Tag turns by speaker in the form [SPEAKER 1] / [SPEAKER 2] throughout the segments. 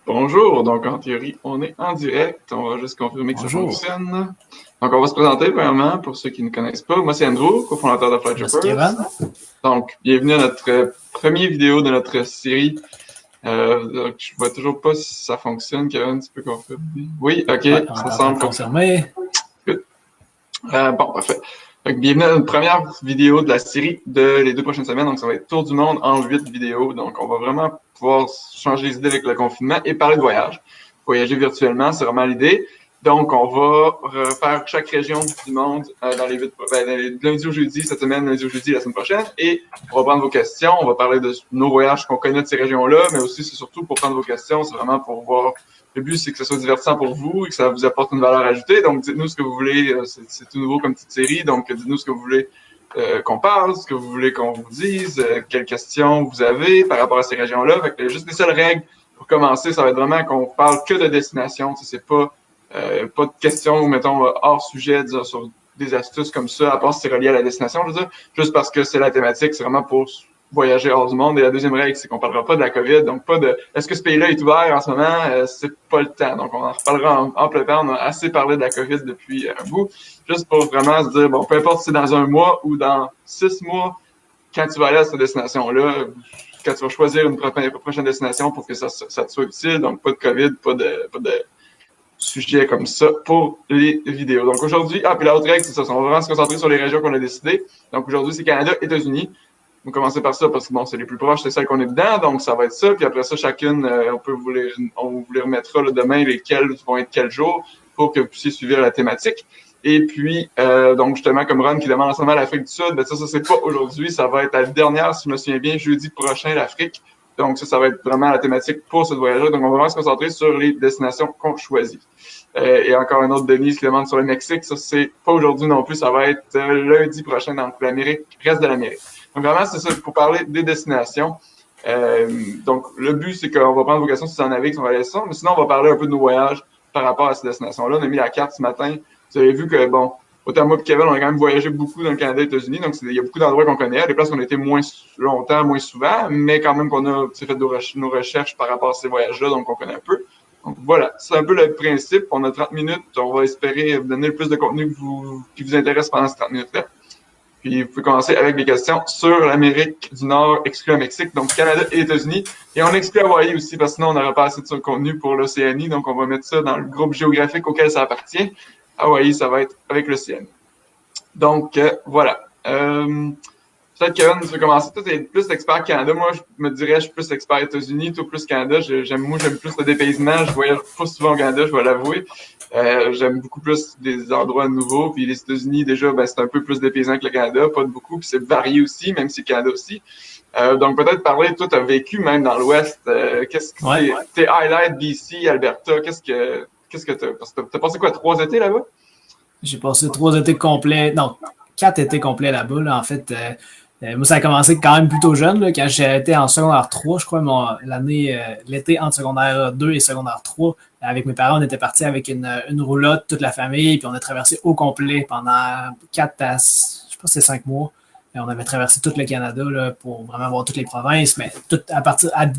[SPEAKER 1] Bonjour, donc en théorie, on est en direct. On va juste confirmer que ça
[SPEAKER 2] Bonjour,
[SPEAKER 1] fonctionne. Donc, on va se présenter vraiment pour ceux qui ne connaissent pas. Moi, c'est Andrew, cofondateur de
[SPEAKER 2] moi c'est
[SPEAKER 1] Flytroopers.
[SPEAKER 2] Kevin.
[SPEAKER 1] Donc, bienvenue à notre première vidéo de notre série. Donc, je vois toujours pas si ça fonctionne. Kevin, tu peux confirmer? Oui, ok,
[SPEAKER 2] Ouais, on
[SPEAKER 1] ça
[SPEAKER 2] est en train de
[SPEAKER 1] semble
[SPEAKER 2] confirmer.
[SPEAKER 1] good. Bon, parfait. Donc, bienvenue à notre première vidéo de la série de les 2 prochaines semaines. Donc, ça va être Tour du monde en 8 vidéos. Donc, on va vraiment pouvoir changer les idées avec le confinement et parler de voyage. Voyager virtuellement, c'est vraiment l'idée. Donc, on va refaire chaque région du monde dans les 8, lundi au jeudi cette semaine, lundi au jeudi la semaine prochaine. Et on va prendre vos questions. On va parler de nos voyages qu'on connaît de ces régions-là, mais aussi, c'est surtout pour prendre vos questions. C'est vraiment pour voir. Le but, c'est que ce soit divertissant pour vous et que ça vous apporte une valeur ajoutée. Donc, dites-nous ce que vous voulez. C'est tout nouveau comme petite série. Donc, dites-nous ce que vous voulez qu'on parle, ce que vous voulez qu'on vous dise, quelles questions vous avez par rapport à ces régions-là. Fait que juste les seules règles pour commencer, ça va être vraiment qu'on parle que de destination. C'est pas de questions, mettons, hors sujet, disons, sur des astuces comme ça, à part si c'est relié à la destination, je veux dire, juste parce que c'est la thématique, c'est vraiment pour voyager hors du monde. Et la deuxième règle, c'est qu'on parlera pas de la COVID, donc pas de est-ce que ce pays-là est ouvert en ce moment, c'est pas le temps. Donc on en reparlera en plein temps. On a assez parlé de la COVID depuis un bout, juste pour vraiment se dire, bon, peu importe si c'est dans un mois ou dans 6 mois, quand tu vas aller à cette destination-là, quand tu vas choisir une prochaine destination pour que ça te soit utile, donc pas de COVID, pas de sujet comme ça pour les vidéos. Donc aujourd'hui, puis la autre règle, c'est ça, on va vraiment se concentrer sur les régions qu'on a décidées. Donc aujourd'hui, c'est Canada, États-Unis. On va commencer par ça parce que bon, c'est les plus proches, c'est celles qu'on est dedans, donc ça va être ça. Puis après ça, chacune, on vous les remettra là, demain lesquelles vont être quel jour pour que vous puissiez suivre la thématique. Et puis, donc justement, comme Ron qui demande en ce moment l'Afrique du Sud, ben ça c'est pas aujourd'hui, ça va être la dernière, si je me souviens bien, jeudi prochain, l'Afrique. Donc ça va être vraiment la thématique pour ce voyage-là. Donc on va vraiment se concentrer sur les destinations qu'on choisit. Et encore un autre Denise qui demande sur le Mexique, ça c'est pas aujourd'hui non plus, ça va être lundi prochain, donc l'Amérique, reste de l'Amérique. Donc vraiment, c'est ça, pour parler des destinations. Donc le but, c'est qu'on va prendre vos questions si vous en avez, qui sont relations, mais sinon on va parler un peu de nos voyages par rapport à ces destinations-là. On a mis la carte ce matin. Vous avez vu que, bon, autant moi que Kevin, on a quand même voyagé beaucoup dans le Canada et les États-Unis, donc il y a beaucoup d'endroits qu'on connaît, des places qu'on a été moins longtemps, moins souvent, mais quand même qu'on a fait nos recherches par rapport à ces voyages-là, donc on connaît un peu. Donc voilà, c'est un peu le principe. On a 30 minutes, on va espérer vous donner le plus de contenu qui vous intéresse pendant ces 30 minutes-là. Puis vous pouvez commencer avec des questions sur l'Amérique du Nord, exclu le Mexique, donc Canada et États-Unis. Et on exclut Hawaï aussi, parce que sinon on n'aurait pas assez de contenu pour l'Océanie, donc on va mettre ça dans le groupe géographique auquel ça appartient. Hawaï, ça va être avec l'Océanie. Donc voilà. Peut-être Kevin, tu veux commencer. Toi, tu es plus expert Canada. Moi, je me dirais, je suis plus expert États-Unis. Toi, plus Canada. J'aime plus le dépaysement. Je voyage pas souvent au Canada, je vais l'avouer. J'aime beaucoup plus des endroits nouveaux. Puis les États-Unis, déjà, ben, c'est un peu plus dépaysant que le Canada. Pas de beaucoup. Puis c'est varié aussi, même si le Canada aussi. Donc, peut-être parler, toi, tu as vécu même dans l'Ouest. Qu'est-ce que tes highlights, BC, Alberta, qu'est-ce que t'as passé quoi, 3 étés là-bas?
[SPEAKER 2] J'ai passé 3 étés complets, non, 4 étés complets là-bas. Là. En fait, moi, ça a commencé quand même plutôt jeune, là, quand j'ai été en secondaire 3, je crois, l'été entre secondaire 2 et secondaire 3. Avec mes parents, on était partis avec une roulotte, toute la famille, puis on a traversé au complet pendant 4 à, je sais pas si c'est 5 mois. Et on avait traversé tout le Canada là, pour vraiment voir toutes les provinces, mais tout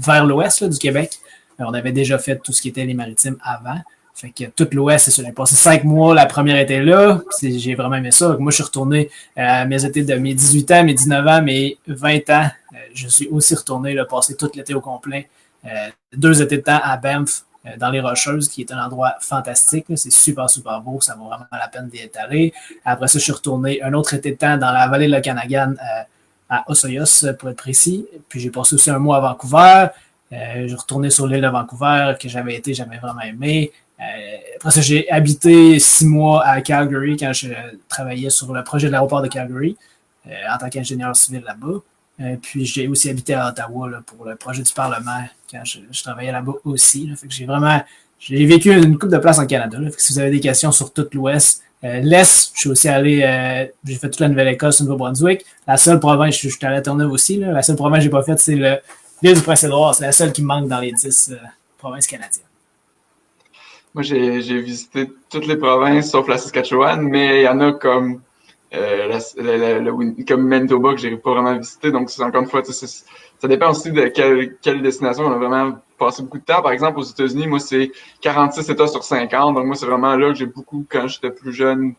[SPEAKER 2] vers l'ouest là, du Québec. On avait déjà fait tout ce qui était les maritimes avant. Fait que tout l'Ouest, c'est ça. J'ai passé 5 mois, la première été là. J'ai vraiment aimé ça. Donc, moi, je suis retourné à mes étés de mes 18 ans, mes 19 ans, mes 20 ans. Je suis aussi retourné, là, passer tout l'été au complet. 2 étés de temps à Banff, dans les Rocheuses, qui est un endroit fantastique. Là. C'est super, super beau. Ça vaut vraiment la peine d'y être allé. Après ça, je suis retourné un autre été de temps dans la vallée de l'Okanagan, à Osoyoos, pour être précis. Puis j'ai passé aussi un mois à Vancouver. J'ai retourné sur l'île de Vancouver, que j'avais vraiment aimé. Après ça, j'ai habité 6 mois à Calgary quand je travaillais sur le projet de l'aéroport de Calgary en tant qu'ingénieur civil là-bas. Puis j'ai aussi habité à Ottawa là, pour le projet du Parlement quand je travaillais là-bas aussi. Là. Fait que j'ai vécu une couple de places en Canada. Là. Fait que si vous avez des questions sur tout l'Ouest, l'Est, je suis aussi allé, j'ai fait toute la Nouvelle-Écosse, le Nouveau-Brunswick. La seule province, je suis allé à Terre-Neuve aussi. Là. La seule province que j'ai pas faite, c'est l'île du Prince-Édouard. C'est la seule qui me manque dans les 10 provinces canadiennes.
[SPEAKER 1] Moi, j'ai visité toutes les provinces sauf la Saskatchewan, mais il y en a comme comme Manitoba que j'ai pas vraiment visité. Donc, c'est encore une fois, Ça dépend aussi de quelle destination on a vraiment passé beaucoup de temps. Par exemple, aux États-Unis, moi, c'est 46 États sur 50. Donc, moi, c'est vraiment là que j'ai beaucoup, quand j'étais plus jeune,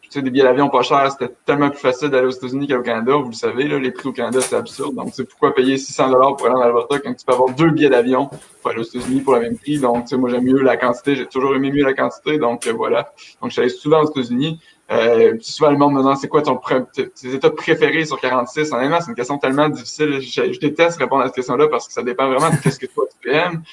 [SPEAKER 1] tu sais, des billets d'avion pas chers, c'était tellement plus facile d'aller aux États-Unis qu'au Canada. Vous le savez, là, les prix au Canada, c'est absurde. Donc, c'est pourquoi payer 600$ pour aller en Alberta quand tu peux avoir 2 billets d'avion pour aller aux États-Unis pour le même prix. Donc, tu sais, moi, j'aime mieux la quantité. J'ai toujours aimé mieux la quantité. Donc, voilà. Donc, je suis allé souvent aux États-Unis. Souvent, le monde me demande c'est quoi tes états préférés sur 46. Honnêtement, c'est une question tellement difficile. Je déteste répondre à cette question-là parce que ça dépend vraiment de ce que toi tu aimes.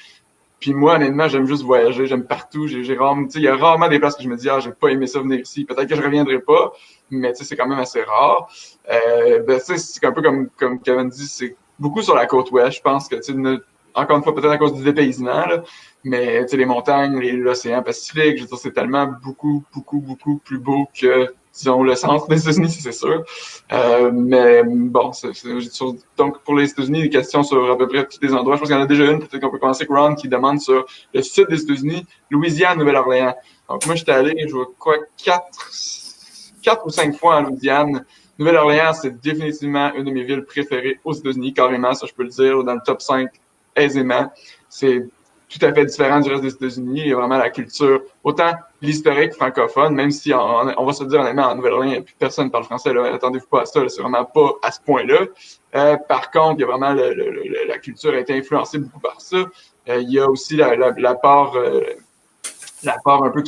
[SPEAKER 1] Puis moi, honnêtement, j'aime juste voyager, j'aime partout. J'ai rarement, tu sais, il y a rarement des places que je me dis, j'ai pas aimé ça venir ici. Peut-être que je reviendrai pas, mais tu sais, c'est quand même assez rare. Tu sais, c'est un peu comme Kevin dit, c'est beaucoup sur la côte ouest. Je pense que, tu sais, encore une fois, peut-être à cause du dépaysement, là, mais tu sais, les montagnes, l'océan Pacifique, je veux dire, c'est tellement beaucoup, beaucoup, beaucoup plus beau que, disons, le centre des États-Unis, c'est sûr. Mais bon, donc pour les États-Unis, des questions sur à peu près tous les endroits. Je pense qu'il y en a déjà une, peut-être qu'on peut commencer avec Ron qui demande sur le sud des États-Unis, Louisiane, Nouvelle-Orléans. Donc moi, j'étais allé, je crois, 4 ou 5 fois en Louisiane. Nouvelle-Orléans, c'est définitivement une de mes villes préférées aux États-Unis, carrément, ça je peux le dire, dans le top 5 aisément. C'est tout à fait différent du reste des États-Unis. Il y a vraiment la culture, autant l'historique francophone, même si on va se dire honnêtement, en Nouvelle-Orléans, personne ne parle français, là, attendez-vous pas à ça, c'est vraiment pas à ce point-là. Par contre, il y a vraiment la culture a été influencée beaucoup par ça. Il y a aussi la part un peu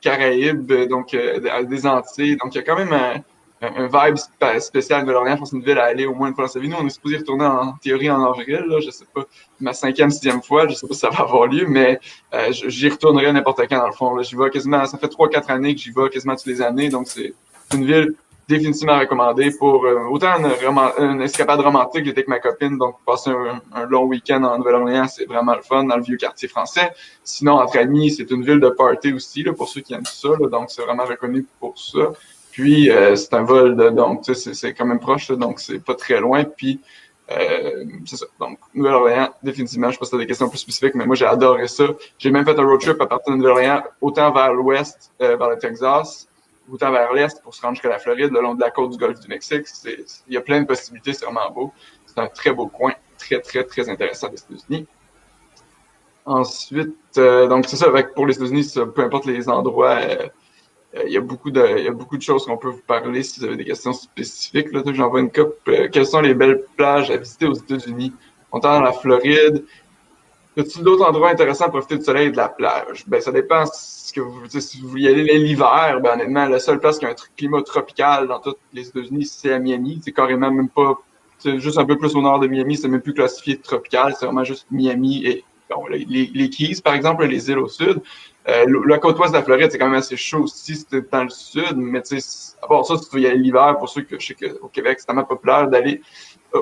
[SPEAKER 1] caraïbe, donc des Antilles. Donc, il y a quand même un vibe spécial de Lorient. Je pense que c'est une ville à aller au moins une fois dans sa vie. Nous, on est supposé retourner en théorie en avril. Là, je sais pas, ma 5e, 6e fois. Je sais pas si ça va avoir lieu, mais j'y retournerai n'importe quand dans le fond. Là, j'y vais quasiment, ça fait 3-4 années que j'y vais quasiment toutes les années. Donc, c'est une ville définitivement recommandée pour autant une escapade romantique. J'étais avec ma copine, donc passer un long week-end en Nouvelle-Orléans, c'est vraiment le fun dans le vieux quartier français. Sinon, entre amis, c'est une ville de party aussi, là, pour ceux qui aiment ça. Là, donc, c'est vraiment reconnu pour ça. Puis, c'est un vol, donc, tu sais, c'est quand même proche, là, donc c'est pas très loin. Puis, c'est ça. Donc, Nouvelle-Orléans, définitivement, je sais pas si tu as des questions plus spécifiques, mais moi, j'ai adoré ça. J'ai même fait un road trip à partir de Nouvelle-Orléans, autant vers l'ouest, vers le Texas, autant vers l'est pour se rendre jusqu'à la Floride, le long de la côte du golfe du Mexique. Il y a plein de possibilités, c'est vraiment beau. C'est un très beau coin, très, très, très intéressant des États-Unis. Ensuite, donc c'est ça, pour les États-Unis, peu importe les endroits, il y a beaucoup de choses qu'on peut vous parler si vous avez des questions spécifiques. Là, j'en vois une coupe. Quelles sont les belles plages à visiter aux États-Unis? On est dans la Floride. Y a-t-il d'autres endroits intéressants à profiter du soleil et de la plage? Ben, ça dépend si vous voulez aller l'hiver, ben, honnêtement, la seule place qui a un climat tropical dans tous les États-Unis, c'est à Miami. C'est carrément même pas, c'est juste un peu plus au nord de Miami, c'est même plus classifié tropical, c'est vraiment juste Miami et, bon, les Keys, par exemple, les îles au sud. La côte ouest de la Floride, c'est quand même assez chaud aussi, c'était dans le sud, mais tu sais, à part ça, si tu veux y aller l'hiver, pour ceux que je sais qu'au Québec, c'est tellement populaire d'aller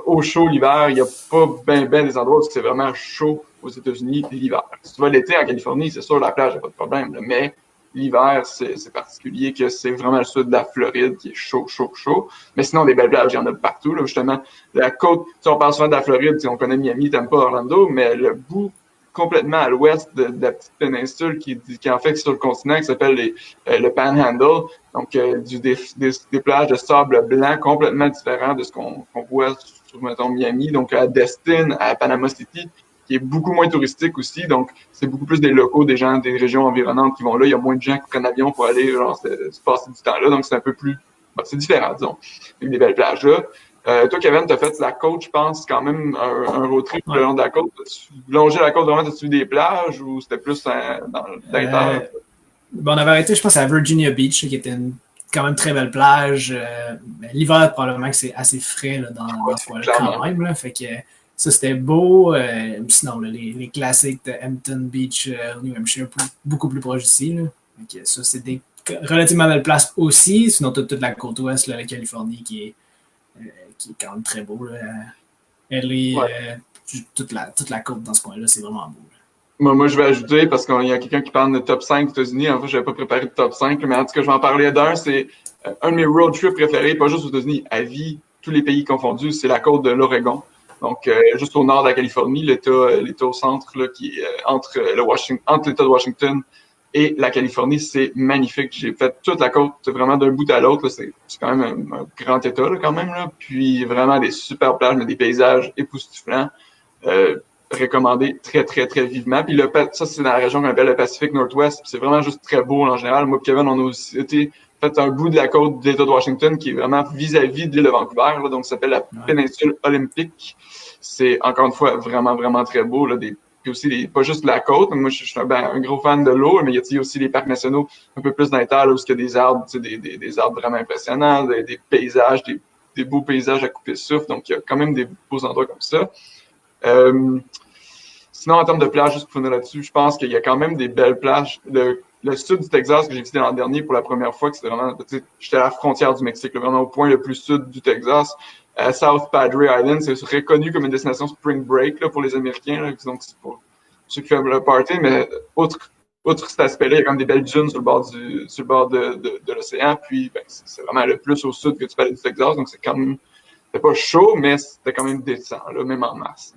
[SPEAKER 1] au chaud l'hiver, il n'y a pas ben des endroits où c'est vraiment chaud aux États-Unis l'hiver. Si tu vas l'été en Californie, c'est sûr, la plage, il n'y a pas de problème, là, mais l'hiver, c'est particulier que c'est vraiment le sud de la Floride qui est chaud, chaud, chaud. Mais sinon, des belles plages, il y en a partout, là, justement. La côte, si on parle souvent de la Floride, si on connaît Miami, t'aimes pas Orlando, mais le bout complètement à l'ouest de la petite péninsule qui en fait sur le continent, qui s'appelle le Panhandle, donc des plages de sable blanc complètement différents de ce qu'on voit sur, mettons, Miami, donc à Destin, à Panama City, qui est beaucoup moins touristique aussi, donc c'est beaucoup plus des locaux, des gens des régions environnantes qui vont là, il y a moins de gens qui prennent l'avion pour aller se passer du temps là, donc c'est un peu plus, c'est différent, disons, avec des belles plages là. Toi, Kevin, tu as fait la côte, je pense, quand même un road trip le long de la côte. As-tu longé la côte, vraiment, as-tu vu des plages ou c'était plus dans l'intérieur?
[SPEAKER 2] On avait arrêté, je pense, à Virginia Beach, qui était une quand même très belle plage. L'hiver, probablement que c'est assez frais là, dans ce coin-là quand même. Là, fait que ça, c'était beau. Sinon, là, les classiques de Hampton Beach, New Hampshire, beaucoup plus proche d'ici. Là. Fait que ça, c'est des relativement belles places aussi. Sinon, toute la côte ouest, là, la Californie, qui est quand même très beau. Là. Toute la côte dans ce coin-là, c'est vraiment beau.
[SPEAKER 1] Moi, je vais ajouter, parce qu'il y a quelqu'un qui parle de top 5 aux États-Unis. En fait, je n'avais pas préparé de top 5, mais en tout cas, je vais en parler d'un. C'est un de mes road trips préférés, pas juste aux États-Unis, à vie, tous les pays confondus, c'est la côte de l'Oregon. Donc, juste au nord de la Californie, l'État au centre, là, qui est entre l'État de Washington Et la Californie, c'est magnifique. J'ai fait toute la côte vraiment d'un bout à l'autre. C'est quand même un grand état là, quand même. Là. Puis vraiment des super plages, mais des paysages époustouflants. Recommandé très, très, très vivement. Puis ça, c'est dans la région qu'on appelle le Pacifique Northwest. C'est vraiment juste très beau en général. Moi et Kevin, on a aussi été fait un bout de la côte de l'État de Washington qui est vraiment vis-à-vis de l'île de Vancouver. Là, donc, ça s'appelle la péninsule olympique. C'est, encore une fois, vraiment, vraiment très beau. Là, puis aussi, pas juste la côte. Moi, je suis un gros fan de l'eau, mais il y a aussi les parcs nationaux un peu plus dans les terres, là, où il y a des arbres, des arbres vraiment impressionnants, des paysages, des beaux paysages à couper le souffle. Donc, il y a quand même des beaux endroits comme ça. Sinon, en termes de plages, juste pour finir là-dessus, je pense qu'il y a quand même des belles plages. Le sud du Texas que j'ai visité l'an dernier pour la première fois, que c'était vraiment, j'étais à la frontière du Mexique, là, vraiment au point le plus sud du Texas. South Padre Island, c'est reconnu comme une destination spring break là, pour les Américains, là, donc c'est pour ceux qui font le party, mais outre cet aspect-là, il y a quand même des belles dunes sur le bord de l'océan, puis ben, c'est vraiment le plus au sud que tu peux aller du Texas, donc c'est quand même, c'était pas chaud, mais c'était quand même décent, là, même en mars.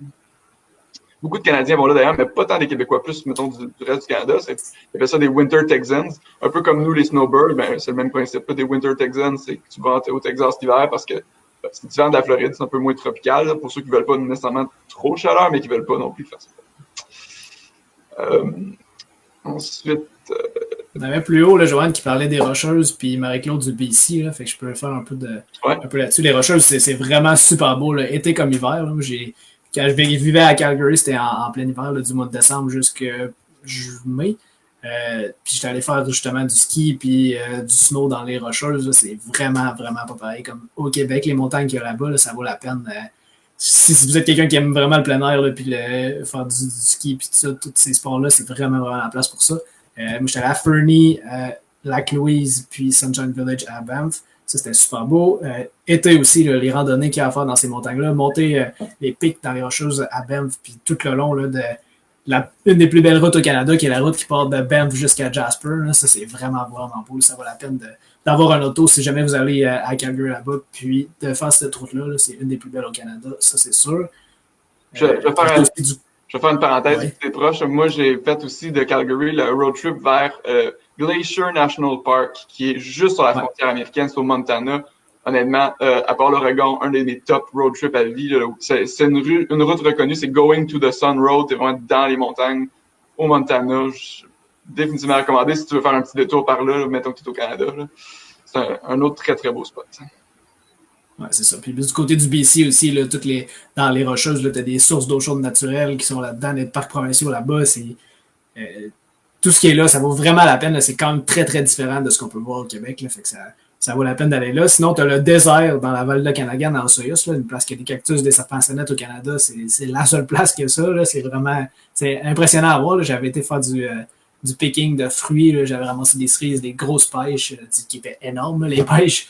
[SPEAKER 1] Beaucoup de Canadiens vont là d'ailleurs, mais pas tant des Québécois, plus, mettons, du reste du Canada. Ils appellent ça des Winter Texans. Un peu comme nous, les snowbirds, ben, c'est le même principe. Des Winter Texans, c'est que tu vas au Texas l'hiver parce que c'est différent de la Floride, c'est un peu moins tropical, là, pour ceux qui veulent pas nécessairement trop de chaleur, mais qui veulent pas non plus faire ça. Ensuite...
[SPEAKER 2] On avait plus haut, là, Joanne, qui parlait des Rocheuses, puis Marie-Claude du BC, là, fait que je peux faire un peu là-dessus. Les Rocheuses, c'est vraiment super beau, là, été comme hiver. Là, quand je vivais à Calgary, c'était en plein hiver, là, du mois de décembre jusqu'à mai. Puis j'étais allé faire justement du ski puis du snow dans les Rocheuses. Là, c'est vraiment, vraiment pas pareil. Comme au Québec, les montagnes qu'il y a là-bas, là, ça vaut la peine. Si vous êtes quelqu'un qui aime vraiment le plein air, là, puis faire du ski puis tout ça, tous ces sports-là, c'est vraiment, vraiment la place pour ça. Moi, j'étais allé à Fernie, Lac-Louise, puis Sunshine Village à Banff. Ça, c'était super beau. Été aussi, là, les randonnées qu'il y a à faire dans ces montagnes-là. Monter les pics dans les Rocheuses à Banff, puis tout le long là, de une des plus belles routes au Canada, qui est la route qui part de Banff jusqu'à Jasper. Là. Ça, c'est vraiment, vraiment beau. Ça vaut la peine d'avoir un auto si jamais vous allez à Calgary là-bas. Puis de faire cette route-là, là, c'est une des plus belles au Canada. Ça, c'est sûr.
[SPEAKER 1] Je vais faire une parenthèse, oui. C'est proche. Moi, j'ai fait aussi de Calgary le road trip vers Glacier National Park, qui est juste sur la frontière américaine, c'est au Montana. Honnêtement, à part l'Oregon, un des top road trips à vie. C'est une route reconnue, c'est Going to the Sun Road. T'es vraiment dans les montagnes au Montana. Définitivement recommandé si tu veux faire un petit détour par là, mettons que tu es au Canada. Là. C'est un autre très, très beau spot. Ça.
[SPEAKER 2] Ouais, c'est ça. Puis du côté du BC aussi, là, dans les Rocheuses, tu as des sources d'eau chaude naturelles qui sont là-dedans, des parcs provinciaux là-bas. Tout ce qui est là, ça vaut vraiment la peine. Là. C'est quand même très, très différent de ce qu'on peut voir au Québec. Là. Fait que ça vaut la peine d'aller là. Sinon, tu as le désert dans la vallée de Canagan, dans Soyuz, une place qui a des cactus, des serpents sonnettes au Canada. C'est la seule place qui a ça. Là. C'est impressionnant à voir. Là. J'avais été faire du picking de fruits. Là. J'avais ramassé des cerises, des grosses pêches qui étaient énormes, les pêches.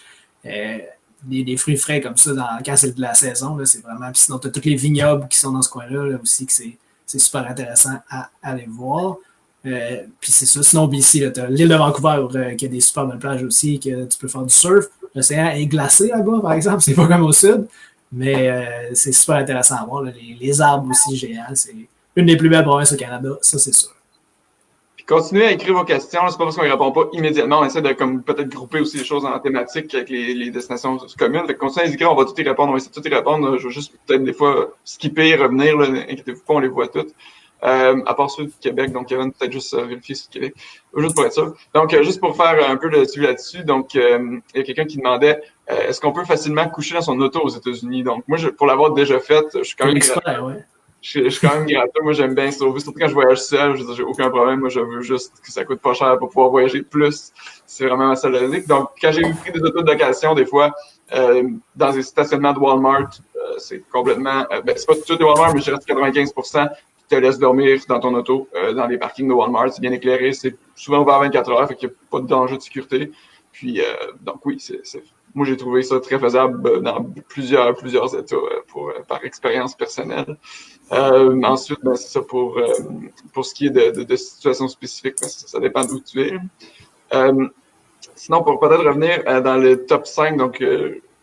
[SPEAKER 2] Des fruits frais comme ça quand c'est de la saison. Là, c'est vraiment... Puis sinon, tu as tous les vignobles qui sont dans ce coin-là là, aussi, que c'est super intéressant à aller voir. Puis c'est ça. Sinon, BC, tu as l'île de Vancouver qui a des super belles plages aussi, que tu peux faire du surf. L'océan est glacé là-bas, par exemple. C'est pas comme au sud. Mais c'est super intéressant à voir. Là. Les arbres aussi géants. C'est une des plus belles provinces au Canada. Ça, c'est sûr.
[SPEAKER 1] Continuez à écrire vos questions. C'est pas parce qu'on ne répond pas immédiatement. On essaie de peut-être grouper aussi les choses en thématique avec les destinations communes. Fait que continuez à écrire, on va tout y répondre. On va essayer de tout y répondre. Je vais juste peut-être des fois skipper et revenir. Inquiétez-vous pas, on les voit toutes. À part ceux du Québec. Donc, Kevin, peut-être juste vérifier sur le Québec. Juste pour être sûr. Donc, juste pour faire un peu de suivi là-dessus. Donc, il y a quelqu'un qui demandait est-ce qu'on peut facilement coucher dans son auto aux États-Unis? Donc, moi, pour l'avoir déjà fait, je suis quand même Je suis quand même gratteux. Moi, j'aime bien sauver. Surtout quand je voyage seul, j'ai aucun problème. Moi, je veux juste que ça coûte pas cher pour pouvoir voyager plus. C'est vraiment ma seule logique. Donc, quand j'ai pris des autos de location, des fois, dans des stationnements de Walmart, c'est complètement... c'est pas tout de Walmart, mais je reste 95% qui te laisse dormir dans ton auto, dans les parkings de Walmart. C'est bien éclairé. C'est souvent ouvert 24 heures, fait qu'il n'y a pas de danger de sécurité. Puis, donc oui, moi, j'ai trouvé ça très faisable dans plusieurs États par expérience personnelle. Ensuite, c'est ça pour ce qui est de situations spécifiques, ça dépend d'où tu es. Sinon, pour peut-être revenir dans le top 5, donc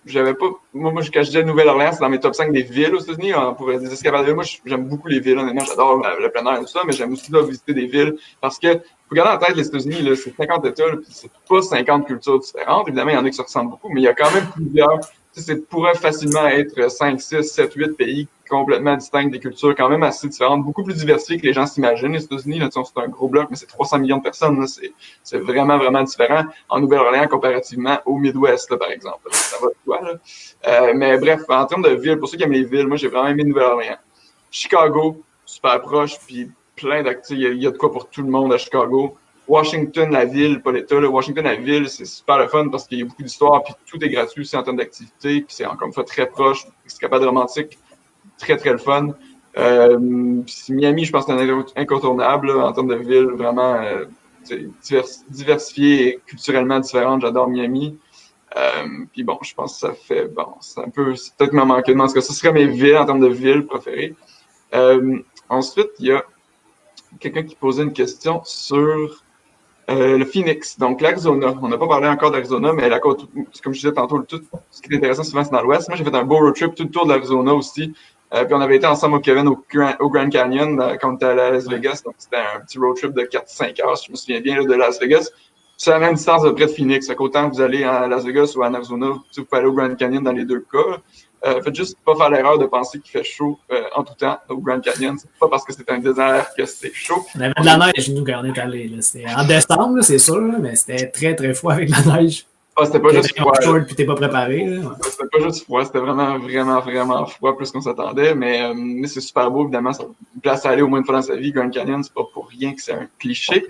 [SPEAKER 1] j'avais pas. Moi, quand je disais Nouvelle-Orléans, c'est dans mes top 5 des villes aux États-Unis. Hein, pour des escapades de villes, moi, j'aime beaucoup les villes, honnêtement. J'adore le plein air et tout ça, mais j'aime aussi là, visiter des villes. Parce que, faut garder en tête, les États-Unis, là, c'est 50 États, puis c'est pas 50 cultures différentes. Évidemment, il y en a qui se ressemblent beaucoup, mais il y a quand même plusieurs. Ça pourrait facilement être 5, 6, 7, 8 pays complètement distincts, des cultures quand même assez différentes, beaucoup plus diversifiées que les gens s'imaginent. Les États-Unis, là, c'est un gros bloc, mais c'est 300 millions de personnes. Là, c'est vraiment, vraiment différent en Nouvelle-Orléans comparativement au Midwest, là, par exemple. Ça va de quoi, là. Mais bref, en termes de villes, pour ceux qui aiment les villes, moi, j'ai vraiment aimé Nouvelle-Orléans. Chicago, super proche, puis plein d'activités. Il y a de quoi pour tout le monde à Chicago. Washington, la ville, pas l'État. Là. Washington, la ville, c'est super le fun parce qu'il y a beaucoup d'histoires, puis tout est gratuit aussi en termes d'activité, puis c'est encore une fois très proche. Escapade romantique, très, très le fun. Miami, je pense que c'est un incontournable là, en termes de ville, vraiment diversifiée et culturellement différente. J'adore Miami. Puis bon, je pense que ça fait, bon, c'est peut-être me manquer de, en tout cas, ce serait mes villes en termes de villes préférées. Ensuite, il y a quelqu'un qui posait une question sur le Phoenix, donc l'Arizona. On n'a pas parlé encore d'Arizona, mais la côte, comme je disais tantôt, tout ce qui est intéressant souvent, c'est dans l'Ouest. Moi, j'ai fait un beau road trip tout le tour de l'Arizona aussi. Puis on avait été ensemble au Kevin au Grand Canyon quand on était à Las Vegas. Donc c'était un petit road trip de 4-5 heures, si je me souviens bien, là, de Las Vegas. C'est la même distance de près de Phoenix. Autant que vous allez à Las Vegas ou à Arizona, vous pouvez aller au Grand Canyon dans les deux cas. Faites juste pas faire l'erreur de penser qu'il fait chaud en tout temps au Grand Canyon. C'est pas parce que c'est un désert que c'est chaud.
[SPEAKER 2] On avait de la neige, nous, quand on est allé. C'était en décembre, c'est sûr, là, mais c'était très, très froid avec la neige.
[SPEAKER 1] Ah, c'était pas juste froid.
[SPEAKER 2] Puis t'es pas préparé.
[SPEAKER 1] C'était pas juste froid, c'était vraiment, vraiment, vraiment froid, plus qu'on s'attendait. Mais c'est super beau, évidemment. C'est une place à aller au moins une fois dans sa vie. Grand Canyon, c'est pas pour rien que c'est un cliché.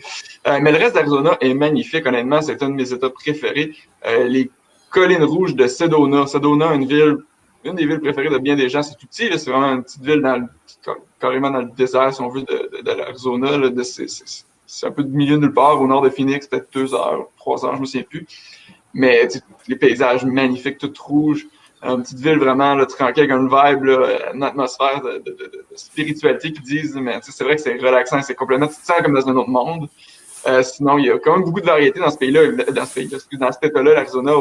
[SPEAKER 1] Mais le reste d'Arizona est magnifique, honnêtement. C'est un de mes états préférés. Les collines rouges de Sedona. Sedona, une des villes préférées de bien des gens. C'est tout petit, là. C'est vraiment une petite ville carrément dans le désert, si on veut, de l'Arizona. C'est un peu de milieu de nulle part, au nord de Phoenix, peut-être 2 heures, 3 heures, je me souviens plus. Mais les paysages magnifiques, tout rouge. Une petite ville vraiment là, tranquille, avec une vibe, là, une atmosphère de spiritualité qui disent. Mais c'est vrai que c'est relaxant, c'est complètement, tu te sens comme dans un autre monde. Sinon, il y a quand même beaucoup de variétés dans ce pays-là, dans cet état-là, l'Arizona,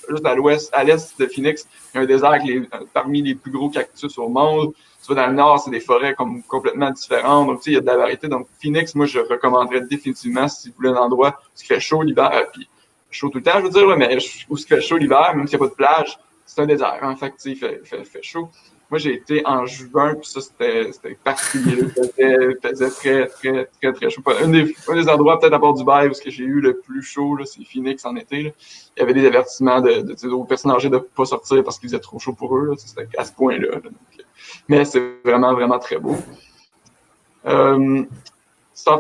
[SPEAKER 1] juste à l'ouest, à l'est de Phoenix, il y a un désert avec parmi les plus gros cactus au monde. Tu vas dans le nord, c'est des forêts comme complètement différentes. Donc, tu sais, il y a de la variété. Donc, Phoenix, moi, je recommanderais définitivement si vous voulez un endroit où il fait chaud l'hiver, puis chaud tout le temps, je veux dire, là, mais où il fait chaud l'hiver, même s'il n'y a pas de plage, c'est un désert. Hein, fait que, tu sais, il fait chaud. Moi, j'ai été en juin, puis ça, c'était particulier. Il faisait très, très, très, très chaud. Un des endroits, peut-être à Port-du-Bail, où j'ai eu le plus chaud, là, c'est Phoenix en été. Là. Il y avait des avertissements aux personnes âgées de ne pas sortir parce qu'il faisait trop chaud pour eux. Là. C'était à ce point-là. Là. Donc, mais c'est vraiment, vraiment très beau. San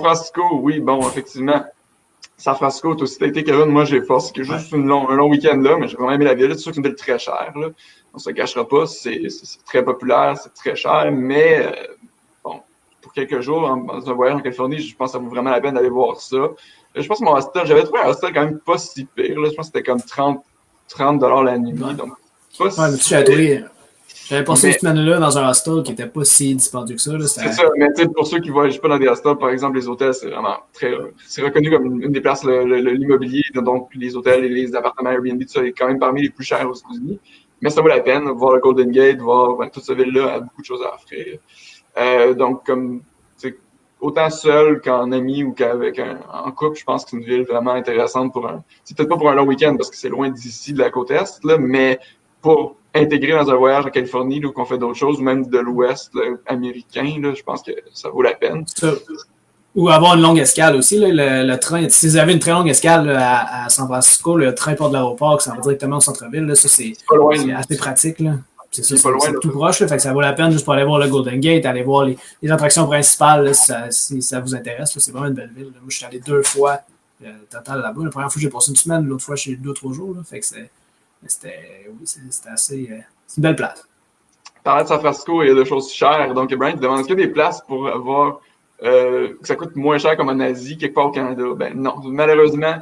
[SPEAKER 1] Francisco, oui, bon, effectivement. San Francisco, toi aussi, t'as été, Kevin. Moi, j'ai forcé que juste un long week-end là, mais j'ai vraiment aimé la ville. C'est sûr que c'est une ville très chère, là. On se cachera pas. C'est très populaire, c'est très cher, mais bon, pour quelques jours, dans un voyage en Californie, je pense que ça vaut vraiment la peine d'aller voir ça. Je pense que mon hostel, j'avais trouvé un hostel quand même pas si pire, là. Je pense que c'était comme 30 $ la nuit.
[SPEAKER 2] Ouais.
[SPEAKER 1] Donc, pas
[SPEAKER 2] mais
[SPEAKER 1] si
[SPEAKER 2] j'avais passé une semaine-là dans un hostel qui n'était pas si dispendieux que ça.
[SPEAKER 1] C'est ça, mais tu sais, pour ceux qui ne voyagent pas dans des hostels, par exemple, les hôtels, c'est vraiment c'est reconnu comme une des places, l'immobilier, donc les hôtels et les appartements Airbnb, tout ça est quand même parmi les plus chers aux États-Unis. Mais ça vaut la peine, voir le Golden Gate, voir toute cette ville-là a beaucoup de choses à offrir. Donc, comme, autant seul qu'en ami ou en couple, je pense que c'est une ville vraiment intéressante c'est peut-être pas pour un long week-end parce que c'est loin d'ici, de la côte Est, là, mais pour intégrer dans un voyage en Californie, là, qu'on fait d'autres choses, ou même de l'Ouest là, américain, là, je pense que ça vaut la peine.
[SPEAKER 2] Ou avoir une longue escale aussi. Là, le train, si vous avez une très longue escale là, à San Francisco, le train part de l'aéroport qui s'en va directement au centre-ville, là, ça c'est assez pratique. Là. C'est ça, c'est tout proche, là, fait que ça vaut la peine juste pour aller voir le Golden Gate, aller voir les attractions principales là, si ça vous intéresse. Là, c'est vraiment une belle ville. Là. Moi, je suis allé 2 fois total là-bas. La première fois, j'ai passé une semaine, l'autre fois, j'ai 2-3 jours. Là, fait que c'était assez. C'est une belle place.
[SPEAKER 1] Parlant de San Francisco, il y a des choses chères. Donc, Brian te demande est-ce qu'il y a des places pour avoir que ça coûte moins cher comme en Asie, quelque part au Canada? Ben non, malheureusement.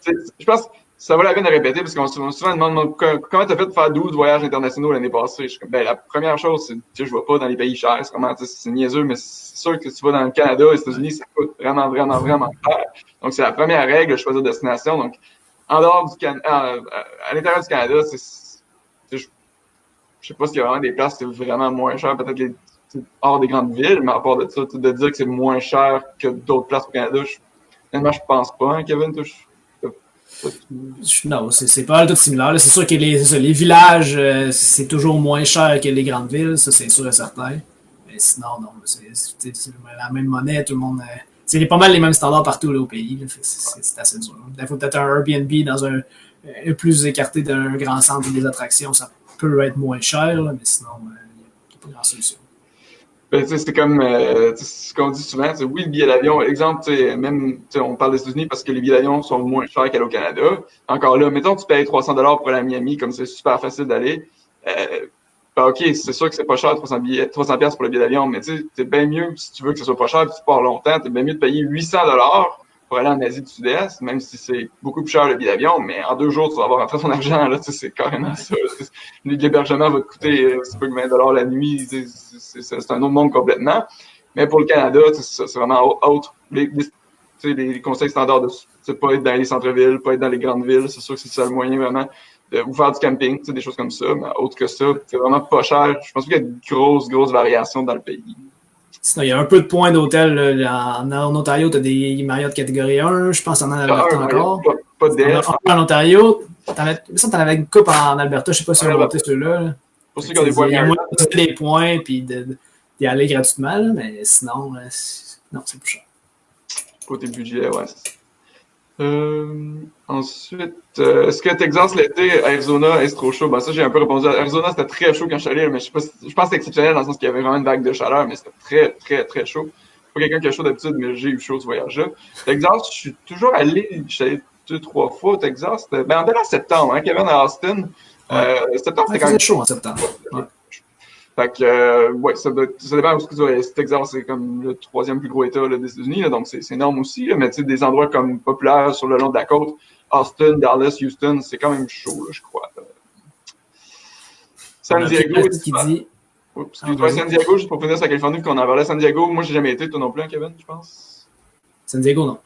[SPEAKER 1] Je pense que ça vaut la peine de répéter parce qu'on souvent demande comment tu as fait de faire 12 voyages internationaux l'année passée. Je suis comme, ben, la première chose, c'est que je ne vais pas dans les pays chers. C'est niaiseux, mais c'est sûr que tu vas dans le Canada, les États-Unis, ça coûte vraiment, vraiment, vraiment cher. Donc, c'est la première règle de choisir destination. Donc, en dehors du Canada, à l'intérieur du Canada, je sais pas s'il y a vraiment des places qui sont vraiment moins chères, peut-être hors des grandes villes, mais à part de ça, de dire que c'est moins cher que d'autres places au Canada, honnêtement, je pense pas, hein, Kevin.
[SPEAKER 2] Non, c'est pas tout similaire. C'est sûr que les villages, c'est toujours moins cher que les grandes villes, ça c'est sûr et certain. Mais sinon, non, c'est la même monnaie, tout le monde. C'est pas mal les mêmes standards partout là, au pays. Là, c'est assez dur. Il faut peut-être un Airbnb dans un plus écarté d'un grand centre des attractions, ça peut être moins cher, là, mais sinon, il n'y a pas grand solution.
[SPEAKER 1] Ben, c'est comme ce qu'on dit souvent, oui, le billet d'avion, exemple, même on parle des États-Unis parce que les billets d'avion sont moins chers qu'aller au Canada. Encore là, mettons tu payes 300 $ pour aller à Miami, comme c'est super facile d'aller. Ben, OK, c'est sûr que c'est pas cher, 300 $ pour le billet d'avion, mais c'est bien mieux, si tu veux que ce soit pas cher et que tu pars longtemps, c'est bien mieux de payer 800 $ pour aller en Asie du Sud-Est, même si c'est beaucoup plus cher le billet d'avion, mais en 2 jours, tu vas avoir rentré ton argent, là, c'est carrément ça. L'hébergement va te coûter, c'est pas que 20 $ la nuit, c'est un autre monde complètement. Mais pour le Canada, c'est vraiment autre. Les conseils standards de pas être dans les centres-villes, pas être dans les grandes villes, c'est sûr que c'est ça le moyen vraiment ou faire du camping, des choses comme ça, mais autre que ça, c'est vraiment pas cher. Je pense qu'il y a de grosses variations dans le pays.
[SPEAKER 2] Sinon, il y a un peu de points d'hôtel. En Ontario, tu as des Marriott catégorie 1. Je pense en Alberta encore.
[SPEAKER 1] Pas d'aide.
[SPEAKER 2] En Ontario, t'en avais une coupe en Alberta. Je sais pas si on va voter ceux-là.
[SPEAKER 1] Pour ceux qui ont des
[SPEAKER 2] moyens de des points et d'y aller gratuitement. Là, mais sinon, non, c'est plus cher.
[SPEAKER 1] Côté budget, ouais. Ensuite, est-ce que Texas l'été, Arizona, est-ce trop chaud? Ben ça, j'ai un peu répondu. Arizona, c'était très chaud quand je suis allé, mais je pense que c'était exceptionnel dans le sens qu'il y avait vraiment une vague de chaleur, mais c'était très chaud. Pas quelqu'un qui a chaud d'habitude, mais j'ai eu chaud ce voyage-là. Texas, je suis toujours allé, je suis allé 2-3 fois au Texas. On était en septembre, hein, Kevin à Austin. Septembre, c'était quand même
[SPEAKER 2] chaud en septembre. Ouais.
[SPEAKER 1] Fait que, ouais, ça dépend où tu vas. Texas, c'est comme le 3e plus gros État là, des États-Unis, là, donc c'est énorme aussi. Là, mais tu sais, des endroits comme populaires sur le long de la côte, Austin, Dallas, Houston, c'est quand même chaud, là, je crois. San Diego, excuse-moi, San Diego, juste pour finir sur la Californie, qu'on en parlait. San Diego, moi, j'ai jamais été, toi non plus, hein, Kevin, je pense.
[SPEAKER 2] San Diego, non.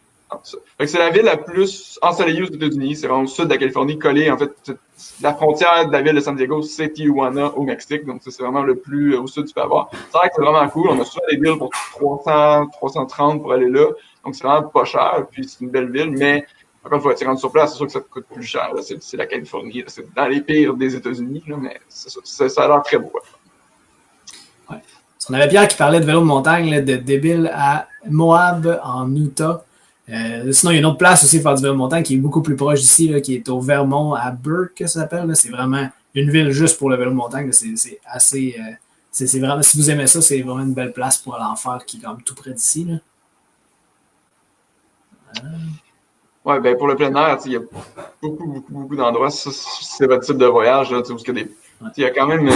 [SPEAKER 1] Fait que c'est la ville la plus ensoleillée aux États-Unis. C'est vraiment au sud de la Californie, collée. En fait, la frontière de la ville de San Diego, c'est Tijuana au Mexique. Donc, c'est vraiment le plus au sud tu peux avoir. C'est vrai que c'est vraiment cool. On a souvent des villes pour 300, 330 pour aller là. Donc, c'est vraiment pas cher. Puis, c'est une belle ville. Mais, encore une fois, tu rentres sur place, c'est sûr que ça te coûte plus cher. C'est la Californie. Là. C'est dans les pires des États-Unis. Là, mais ça a l'air très beau.
[SPEAKER 2] Ouais. On avait Pierre qui parlait de vélo de montagne, là, de débile à Moab, en Utah. Sinon, il y a une autre place aussi pour faire du vélo de montagne qui est beaucoup plus proche d'ici, là, qui est au Vermont, à Burke, ça s'appelle. Là. C'est vraiment une ville juste pour le vélo de montagne. Là. C'est assez. C'est vraiment, si vous aimez ça, c'est vraiment une belle place pour aller en faire qui est quand même tout près d'ici.
[SPEAKER 1] Ouais, ben pour le plein air, il y a beaucoup d'endroits. C'est votre type de voyage, là, où il y a quand même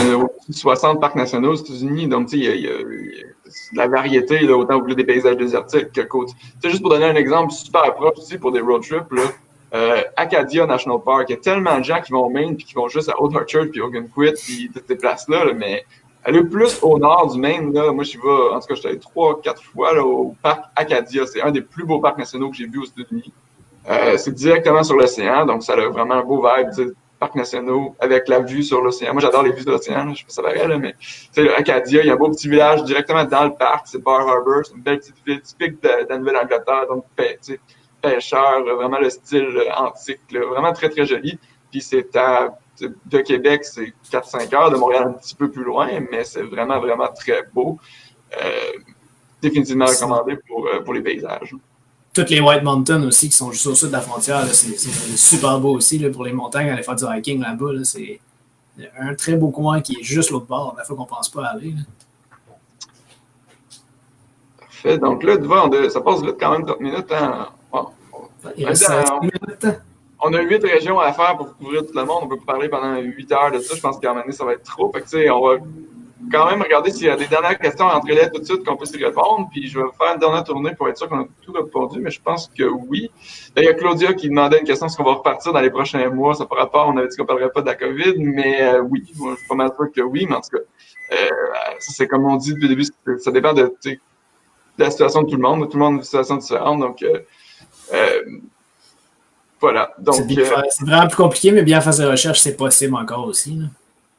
[SPEAKER 1] 60 parcs nationaux aux États-Unis, donc il y a de la variété, là, autant au des paysages désertiques que côte. Juste pour donner un exemple super proche aussi pour des road trips, là, Acadia National Park, il y a tellement de gens qui vont au Maine puis qui vont juste à Old Orchard puis Ogunquit puis toutes ces places-là, là, mais aller plus au nord du Maine, là, moi je vais, en tout cas, je suis allé 3-4 fois là, au parc Acadia. C'est un des plus beaux parcs nationaux que j'ai vus aux États-Unis. C'est directement sur l'océan, donc ça a vraiment un beau vibe, parcs nationaux avec la vue sur l'océan. Moi, j'adore les vues de l'océan, je sais pas si ça paraît, là, mais Acadia, il y a un beau petit village directement dans le parc, c'est Bar Harbor, c'est une belle petite ville typique de la Nouvelle-Angleterre, donc pêcheur, vraiment le style antique, là, vraiment très joli. Puis c'est de Québec, c'est 4-5 heures, de Montréal un petit peu plus loin, mais c'est vraiment très beau. Définitivement recommandé pour les paysages.
[SPEAKER 2] Toutes les White Mountains aussi qui sont juste au sud de la frontière, c'est super beau aussi là, pour les montagnes, aller faire du hiking là-bas. Là, c'est un très beau coin qui est juste l'autre bord, la fois qu'on ne pense pas aller. Là.
[SPEAKER 1] Parfait. Donc là, devant, ça passe vite quand même 30 minutes. Hein? Bon,
[SPEAKER 2] il reste 5 minutes.
[SPEAKER 1] On a 8 régions à faire pour couvrir tout le monde. On peut parler pendant 8 heures de ça. Je pense qu'à un moment donné, ça va être trop. Fait que, on va quand même regarder s'il y a des dernières questions entre les tout de suite qu'on peut s'y répondre. Puis je vais faire une dernière tournée pour être sûr qu'on a tout répondu, mais je pense que oui. Là, il y a Claudia qui demandait une question, est-ce qu'on va repartir dans les prochains mois? Ça par rapport, on avait dit qu'on ne parlerait pas de la COVID, mais oui, moi, je suis pas mal sûr que oui, mais en tout cas, c'est comme on dit depuis le début, ça dépend de la situation de tout le monde. Tout le monde a une situation différente, donc voilà. Donc,
[SPEAKER 2] c'est vraiment plus compliqué, mais bien faire ses recherches, c'est possible encore aussi. Là.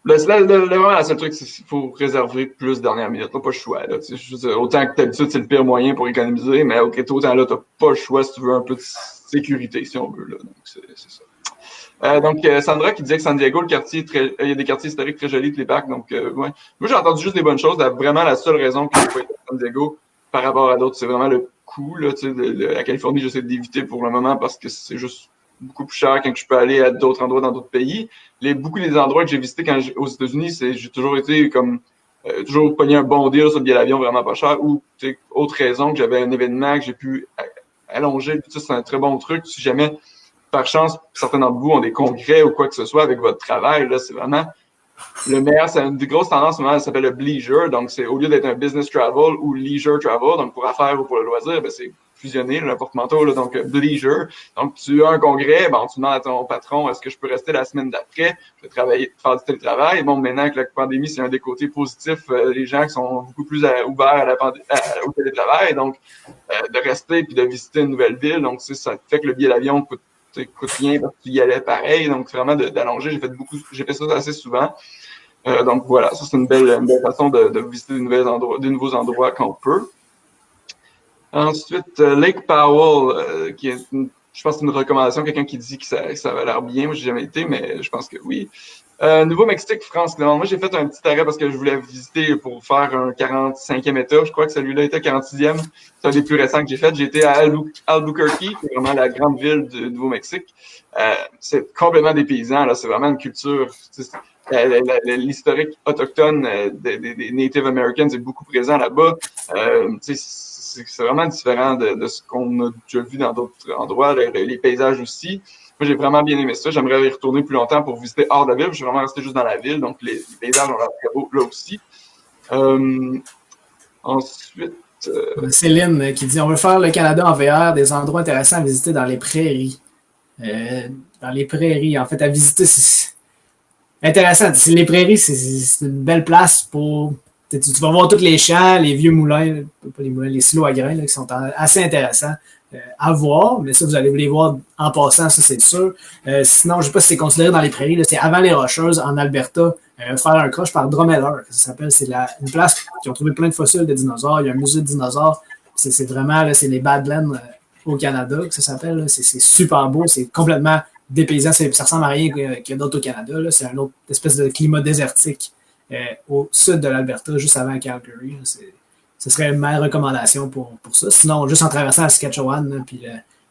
[SPEAKER 1] Vraiment, la seule truc, c'est qu'il faut réserver plus dernière minute. T'as pas le choix. Là. Autant que d'habitude, c'est le pire moyen pour économiser, mais autant là, t'as pas le choix si tu veux un peu de sécurité, si on veut. Là. Donc, c'est ça. Sandra qui disait que San Diego, il y a des quartiers historiques très jolis, les parcs. Donc, ouais. Moi, j'ai entendu juste des bonnes choses. Vraiment, la seule raison que je pas été à San Diego par rapport à d'autres, c'est vraiment le coût. Là, la Californie, j'essaie d'éviter pour le moment parce que c'est juste beaucoup plus cher quand je peux aller à d'autres endroits dans d'autres pays. Beaucoup des endroits que j'ai visités aux États-Unis, j'ai toujours été comme toujours pogné un bon deal sur le billet d'avion vraiment pas cher. Ou autre raison que j'avais un événement que j'ai pu allonger. Ça, c'est un très bon truc. Si jamais par chance, certains d'entre vous ont des congrès ou quoi que ce soit avec votre travail, là, c'est vraiment le meilleur. C'est une des grosses tendances, ça s'appelle le bleisure. Donc, c'est au lieu d'être un business travel ou leisure travel, donc pour affaires ou pour le loisir, ben, c'est fusionné, le porte-manteau, là, donc bleisure. Donc, tu as un congrès, ben, tu demandes à ton patron, est-ce que je peux rester la semaine d'après? Je vais faire du télétravail. Bon, maintenant, avec la pandémie, c'est un des côtés positifs, les gens qui sont beaucoup plus ouverts au télétravail, donc de rester puis de visiter une nouvelle ville. Donc, ça fait que le billet d'avion coûte rien parce que tu y allais pareil. Donc, vraiment d'allonger. J'ai fait ça assez souvent. Donc, voilà. Ça, c'est une belle façon de visiter des nouveaux endroits qu'on peut. Ensuite, Lake Powell, qui est je pense que c'est une recommandation. Quelqu'un qui dit que ça avait l'air bien. Moi, j'ai jamais été, mais je pense que oui. Nouveau-Mexique, France. Moi, j'ai fait un petit arrêt parce que je voulais visiter pour faire un 45e État. Je crois que celui-là était 46e. C'est un des plus récents que j'ai fait. J'ai été à Albuquerque, qui est vraiment la grande ville du Nouveau-Mexique. C'est complètement des paysans. Là. C'est vraiment une culture. L'historique autochtone des Native Americans est beaucoup présent là-bas. C'est vraiment différent de ce qu'on a déjà vu dans d'autres endroits, les paysages aussi. Moi, j'ai vraiment bien aimé ça. J'aimerais y retourner plus longtemps pour visiter hors de la ville. Je suis vraiment resté juste dans la ville, donc les paysages ont l'air très beaux là aussi. Ensuite...
[SPEAKER 2] Céline qui dit « On veut faire le Canada en VR, des endroits intéressants à visiter dans les prairies. » Dans les prairies, en fait, à visiter, c'est intéressant. Les prairies, c'est une belle place pour... Tu vas voir tous les champs, les vieux moulins, pas les moulins, les silos à grains là, qui sont assez intéressants à voir, mais ça, vous allez les voir en passant, ça, c'est sûr. Sinon, je ne sais pas si c'est considéré dans les prairies, là, c'est avant les Rocheuses, en Alberta, faire un croche par Drumheller, ça s'appelle. C'est une place qui ont trouvé plein de fossiles de dinosaures. Il y a un musée de dinosaures. C'est vraiment, là, c'est les Badlands au Canada, que ça s'appelle. Là. C'est super beau, c'est complètement dépaysant. Ça ressemble à rien qu'il y a d'autre au Canada. Là. C'est une autre espèce de climat désertique. Au sud de l'Alberta, juste avant Calgary. Ce serait ma recommandation pour ça. Sinon, juste en traversant la Saskatchewan, puis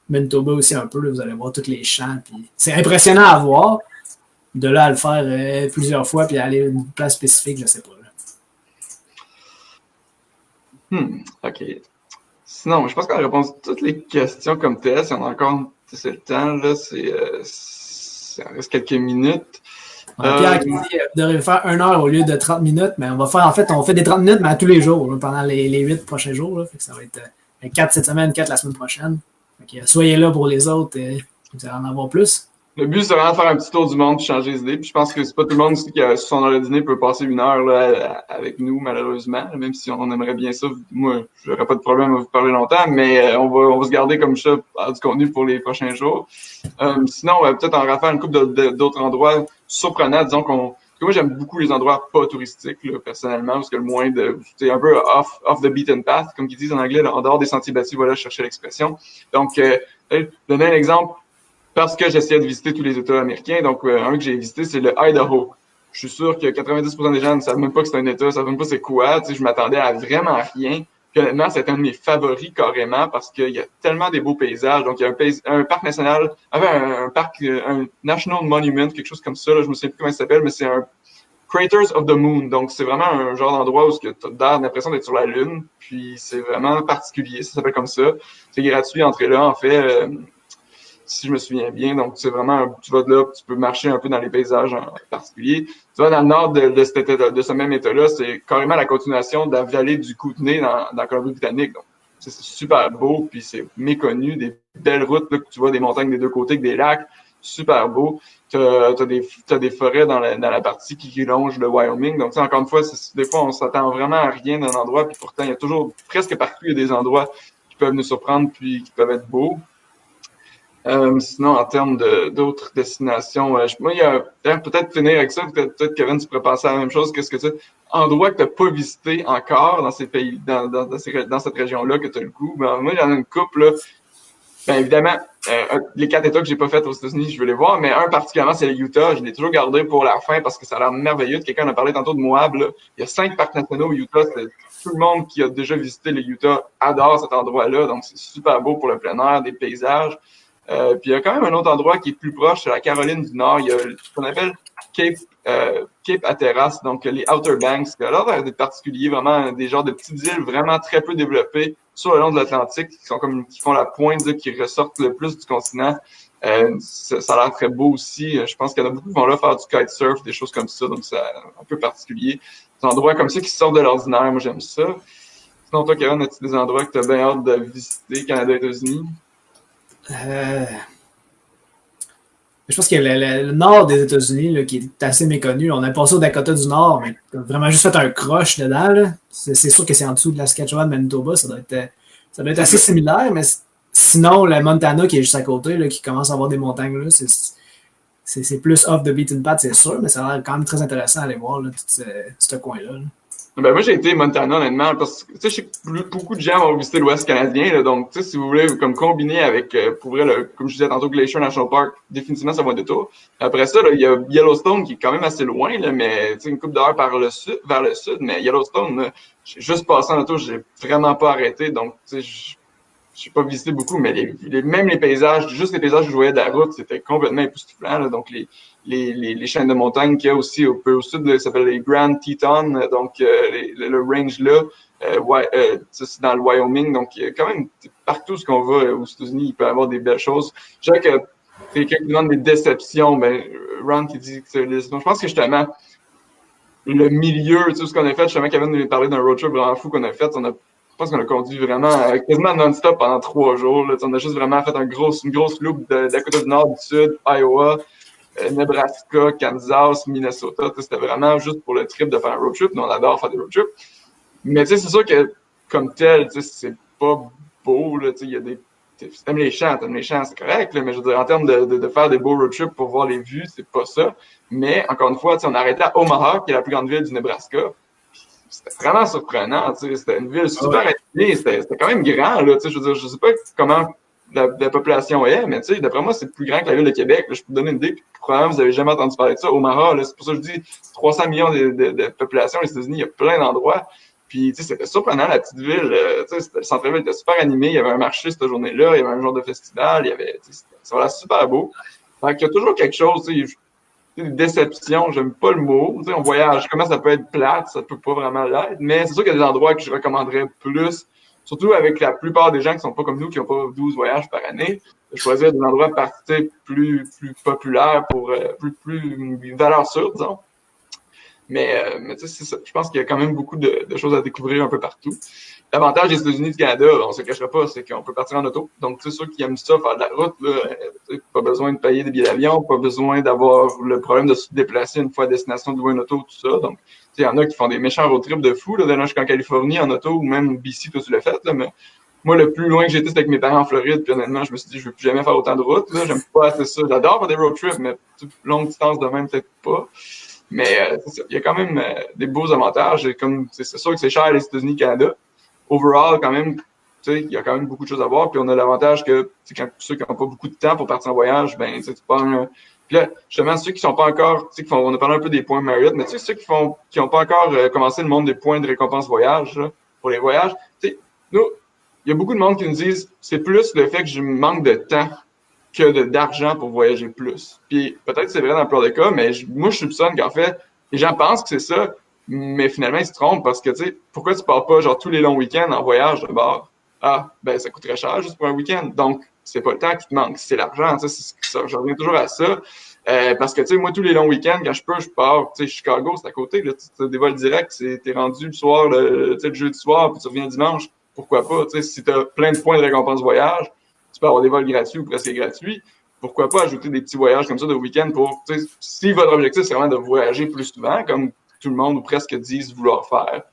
[SPEAKER 2] Manitoba aussi un peu, là, vous allez voir tous les champs. C'est impressionnant à voir. De là à le faire plusieurs fois, puis aller à une place spécifique, je ne sais pas.
[SPEAKER 1] Là. OK. Sinon, je pense qu'on a répondu à toutes les questions comme telles. Si on a encore le temps, là, ça reste quelques minutes.
[SPEAKER 2] Pierre qui dit vous devriez faire 1 heure au lieu de 30 minutes, mais on fait des 30 minutes, mais à tous les jours, là, pendant les 8 prochains jours. Là, fait que ça va être 4 cette semaine, 4 la semaine prochaine. Fait que, soyez là pour les autres, vous allez en avoir plus.
[SPEAKER 1] Le but, c'est vraiment de faire un petit tour du monde et changer les idées. Puis je pense que c'est pas tout le monde aussi qui, sur son heure de dîner, peut passer 1 heure là, avec nous, malheureusement. Même si on aimerait bien ça. Moi, j'aurais pas de problème à vous parler longtemps, mais on va se garder comme ça du contenu pour les prochains jours. Sinon, on va peut-être en refaire une couple d'autres endroits surprenants. Disons moi, j'aime beaucoup les endroits pas touristiques, là, personnellement, parce que le moins c'est un peu off the beaten path, comme ils disent en anglais, là, en dehors des sentiers battus, voilà, je cherchais l'expression. Donc, donner un exemple. Parce que j'essayais de visiter tous les États américains. Donc, un que j'ai visité, c'est le Idaho. Je suis sûr que 90% des gens ne savent même pas que c'est un État, ne savent même pas c'est quoi. Tu sais, je m'attendais à vraiment rien. Puis honnêtement, c'est un de mes favoris carrément parce qu'il y a tellement des beaux paysages. Donc, il y a un parc national, un National Monument, quelque chose comme ça. Là, je me souviens plus comment il s'appelle, mais c'est un Craters of the Moon. Donc, c'est vraiment un genre d'endroit où tu as l'impression d'être sur la Lune. Puis, c'est vraiment particulier. Ça s'appelle comme ça. C'est gratuit d'entrer là, en fait. Si je me souviens bien. Donc, c'est vraiment, tu vas de là, tu peux marcher un peu dans les paysages en particulier. Tu vas dans le nord de ce même État-là, c'est carrément la continuation de la vallée du Kootenay dans Colombie-Britannique. Donc, c'est super beau, puis c'est méconnu. Des belles routes, là, que tu vois des montagnes des deux côtés, avec des lacs. Super beau. T'as des forêts dans la partie qui longe le Wyoming. Donc, encore une fois, des fois, on s'attend vraiment à rien d'un endroit, puis pourtant, il y a toujours, presque partout, il y a des endroits qui peuvent nous surprendre, puis qui peuvent être beaux. Sinon, en termes d'autres destinations, moi, il y a peut-être finir avec ça, peut-être Kevin, tu pourrais penser à la même chose. Qu'est-ce que tu endroit que tu n'as pas visité encore dans ces pays, dans cette région-là que tu as le goût? Ben, moi, j'en ai une couple, là. Ben, évidemment, les 4 États que j'ai pas fait aux États-Unis, je veux les voir, mais un particulièrement, c'est le Utah. Je l'ai toujours gardé pour la fin parce que ça a l'air merveilleux. Quelqu'un en a parlé tantôt de Moab, là. Il y a 5 parcs nationaux au Utah. Tout le monde qui a déjà visité le Utah adore cet endroit-là. Donc, c'est super beau pour le plein air, des paysages. Puis il y a quand même un autre endroit qui est plus proche, c'est la Caroline du Nord. Il y a ce qu'on appelle Cape Hatteras, donc les Outer Banks. Alors, des particuliers, vraiment des genres de petites îles vraiment très peu développées sur le long de l'Atlantique, qui font la pointe, là, qui ressortent le plus du continent. Ça a l'air très beau aussi. Je pense qu'il y en a beaucoup qui vont là faire du kitesurf, des choses comme ça, donc c'est un peu particulier. Des endroits comme ça qui sortent de l'ordinaire, moi j'aime ça. Sinon, toi, Kevin, as-tu des endroits que tu as bien hâte de visiter, Canada et États-Unis?
[SPEAKER 2] Je pense que le nord des États-Unis, là, qui est assez méconnu, on a passé au Dakota du Nord, mais vraiment juste fait un croche dedans. Là. C'est sûr que c'est en dessous de la Saskatchewan, Manitoba, ça doit être assez similaire, mais sinon, le Montana qui est juste à côté, là, qui commence à avoir des montagnes, là, c'est plus off the beaten path, c'est sûr, mais ça a l'air quand même très intéressant à aller voir là, tout ce coin-là. Là.
[SPEAKER 1] Ben, moi, j'ai été Montana, honnêtement, parce que, tu sais, je sais que beaucoup de gens vont visiter l'Ouest canadien, là, donc, tu sais, si vous voulez, comme combiner avec, pour vrai, comme je disais tantôt, Glacier National Park, définitivement, ça va un détour. Après ça, là, il y a Yellowstone, qui est quand même assez loin, là, mais, tu sais, une couple d'heures vers le sud, mais Yellowstone, là, j'ai juste passé en auto, j'ai vraiment pas arrêté, donc, tu sais, j'ai pas visité beaucoup, mais même les paysages, juste les paysages que je voyais de la route, c'était complètement époustouflant, là, donc, les chaînes de montagne qu'il y a aussi un peu au sud, là, ça s'appelle les Grand Tetons, donc le range là, c'est dans le Wyoming, donc il y a quand même partout ce qu'on va aux États-Unis, il peut y avoir des belles choses. Je sais que quelqu'un qui demande des déceptions, ben Ron qui dit que c'est donc je pense que justement le milieu, tu sais, ce qu'on a fait, justement, Kevin nous parlait d'un road trip vraiment fou qu'on a fait, je pense qu'on a conduit vraiment quasiment non-stop pendant 3 jours. Là. On a juste vraiment fait une grosse loupe de Dakota du Nord, du Sud, Iowa, Nebraska, Kansas, Minnesota. C'était vraiment juste pour le trip de faire un road trip. Nous, on adore faire des road trips. Mais c'est sûr que, comme tel, c'est pas beau. Là, y a des... T'aimes les champs, c'est correct. Là, mais je veux dire, en termes de faire des beaux road trips pour voir les vues, c'est pas ça. Mais, encore une fois, on a arrêté à Omaha, qui est la plus grande ville du Nebraska. C'était vraiment surprenant. C'était une ville super animée. C'était quand même grand. Là, je veux dire, je sais pas comment la population est, mais d'après moi, c'est plus grand que la ville de Québec. Là, je peux te donner une idée, puis probablement vous avez jamais entendu parler de ça. Omaha, c'est pour ça que je dis 300 millions de population aux États-Unis, il y a plein d'endroits. Puis c'était surprenant, la petite ville. Le centre-ville était super animé, il y avait un marché cette journée-là, il y avait un genre de festival, ça va super beau. Fait qu'il y a toujours quelque chose, des déceptions, j'aime pas le mot. On voyage, comment ça peut être plate, ça peut pas vraiment l'être, mais c'est sûr qu'il y a des endroits que je recommanderais plus. Surtout avec la plupart des gens qui sont pas comme nous, qui n'ont pas 12 voyages par année, de choisir des endroits plus populaires pour plus valeur sûre, disons. Mais tu sais, c'est ça. Je pense qu'il y a quand même beaucoup de choses à découvrir un peu partout. L'avantage des États-Unis du Canada, on se cachera pas, c'est qu'on peut partir en auto. Donc, tu sais, ceux qui aiment ça, faire de la route, là, pas besoin de payer des billets d'avion, pas besoin d'avoir le problème de se déplacer une fois à destination, de louer une auto, tout ça. Donc, il y en a qui font des méchants road trips de fou, là, d'aller jusqu'en Californie en auto, ou même BC, toi, tu l'as fait, là, mais moi, le plus loin que j'étais, c'était avec mes parents en Floride, puis honnêtement, je me suis dit, je veux plus jamais faire autant de route, là, j'aime pas assez ça. J'adore faire des road trips, mais longue distance de même, peut-être pas. Mais c'est ça. Il y a quand même des beaux avantages. C'est sûr que c'est cher les États-Unis, Canada. Overall, quand même, il y a quand même beaucoup de choses à voir. Puis on a l'avantage que quand ceux qui n'ont pas beaucoup de temps pour partir en voyage, ben tu prends Puis là, justement, ceux qui sont pas encore, on a parlé un peu des points Marriott, mais ceux qui n'ont pas encore commencé le monde des points de récompense voyage là, pour les voyages, nous, il y a beaucoup de monde qui nous disent c'est plus le fait que je manque de temps que d'argent pour voyager plus. Puis peut-être que c'est vrai dans le plupart des cas, mais moi, je soupçonne qu'en fait, les gens pensent que c'est ça, mais finalement, ils se trompent parce que, pourquoi tu pars pas, genre, tous les longs week-ends en voyage de bord? Ah, ben, ça coûterait cher juste pour un week-end. Donc, c'est pas le temps qui te manque, c'est l'argent, je reviens toujours à ça. Parce que, moi, tous les longs week-ends, quand je peux, je pars, Chicago, c'est à côté, là, tu as des vols directs, t'es rendu le soir, le jeudi soir, puis tu reviens dimanche, pourquoi pas, si t'as plein de points de récompense voyage, tu peux avoir des vols gratuits ou presque gratuits. Pourquoi pas ajouter des petits voyages comme ça de week-end pour, si votre objectif, c'est vraiment de voyager plus souvent, comme tout le monde ou presque disent vouloir faire.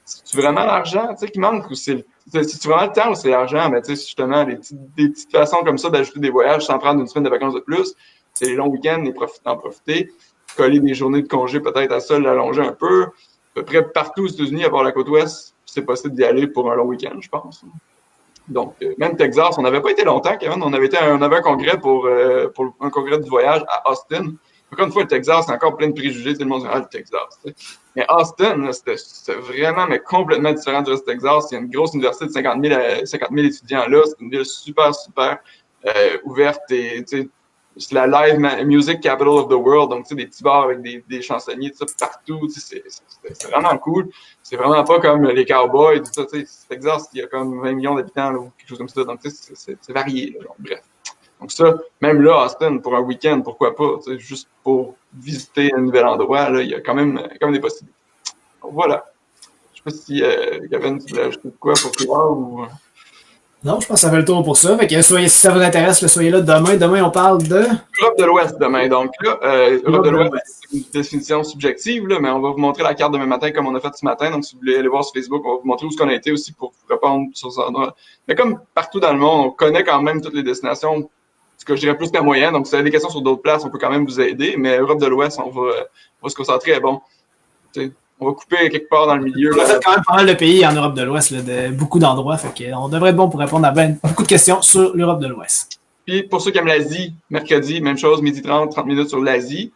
[SPEAKER 1] C'est vraiment l'argent, qui manque ou c'est c'est vraiment le temps ou c'est l'argent, mais tu sais, justement, des petites façons comme ça d'ajouter des voyages sans prendre une semaine de vacances de plus, c'est les longs week-ends, en profiter, coller des journées de congé peut-être à ça, l'allonger un peu. À peu près partout aux États-Unis, à part la côte ouest, c'est possible d'y aller pour un long week-end, je pense. Donc, même Texas, on n'avait pas été longtemps, Kevin. On avait un congrès pour un congrès du voyage à Austin. Encore une fois, le Texas, c'est encore plein de préjugés. Tout le monde dit, le Texas. T'sais. Mais Austin, c'était vraiment, mais complètement différent du reste du Texas. Il y a une grosse université de 50 000 étudiants là. C'est une ville super, super ouverte. Et c'est la live music capital of the world. Donc, tu sais, des petits bars avec des chansonniers, tout ça, partout. C'est vraiment cool. C'est vraiment pas comme les cowboys, tout ça. Tu sais, Texas, il y a comme 20 millions d'habitants, là, ou quelque chose comme ça. Donc, tu sais, c'est varié, là, genre, bref. Donc ça, même là, Austin, pour un week-end, pourquoi pas, juste pour visiter un nouvel endroit, là, il y a quand même des possibilités. Donc voilà. Je sais pas si Kevin, tu voulais ajouter quoi pour toi ou...
[SPEAKER 2] Non, je pense que ça fait le tour pour ça. Fait que si ça vous intéresse, soyez là demain. Demain, on parle de...
[SPEAKER 1] Europe de l'Ouest demain. Donc là, Europe de l'Ouest, c'est une définition subjective, là, mais on va vous montrer la carte demain matin comme on a fait ce matin. Donc si vous voulez aller voir sur Facebook, on va vous montrer où ce qu'on a été aussi pour vous répondre sur ce endroit. Mais comme partout dans le monde, on connaît quand même toutes les destinations. Ce que je dirais plus qu'à moyen. Donc, si vous avez des questions sur d'autres places, on peut quand même vous aider. Mais Europe de l'Ouest, on va se concentrer. Bon, on va couper quelque part dans le milieu.
[SPEAKER 2] On a fait quand même pas mal de pays en Europe de l'Ouest, de beaucoup d'endroits. Fait on devrait être bon pour répondre à beaucoup de questions sur l'Europe de l'Ouest.
[SPEAKER 1] Puis, pour ceux qui aiment l'Asie, mercredi, même chose, midi 30 minutes sur l'Asie.